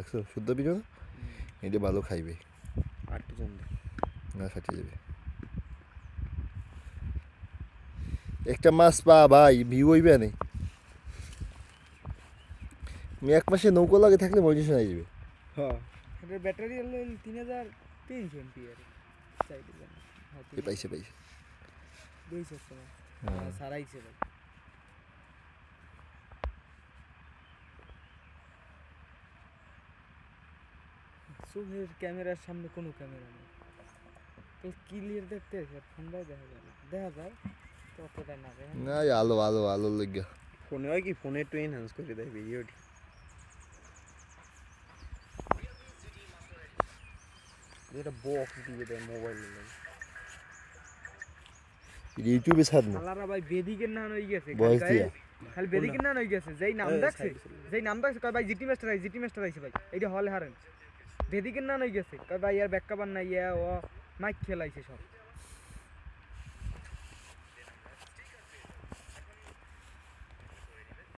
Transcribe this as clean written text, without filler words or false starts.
দেখছো শুদ্ধ ভিডিও না, এটা ভালো খাইবে আর কি জানবে না ফাটিয়ে যাবে। একটা মাছ পা ভাই ভিউ হইবে নেই, আমি এক মাসে নৌকো লাগে থাকলে মডিটেশন হয়ে যাবে। হ্যাঁ এটার ব্যাটারি হলো 3300 এমপিআর চাইতে জানি। হ্যাঁ পাইছে পাইছে। দিয়েছে তোমার হ্যাঁ। সারাইছে ভাই। চোখের ক্যামেরার সামনে কোনো ক্যামেরা নেই, তো ক্লিয়ার দেখতে ফোনটাই দেখা যায় না, দেখা যায় ততটা না দেখা না এই আলো আলো আলো লেগে ফোনে হয় কি, ফোনে একটু এনহ্যান্স করে দেয় ভিডিওটি। যেটা বক্স দিয়ে দেয় মোবাইলে ইউটিউবে ছাড় না শালারা ভাই বেদিকের নাম হয়ে গেছে বয়স দিয়া। খালি বেদিকের নাম হয়ে গেছে, যেই নাম দেখছে কয় ভাই জিটি মাস্টার আইছে ভাই এইটা হলে হারেন। বেদিকের নাম হয়ে গেছে কয় ভাই ইয়ার ব্যাকআপ আর নাই, ইয়া ও মাইক খেলাইছে সব।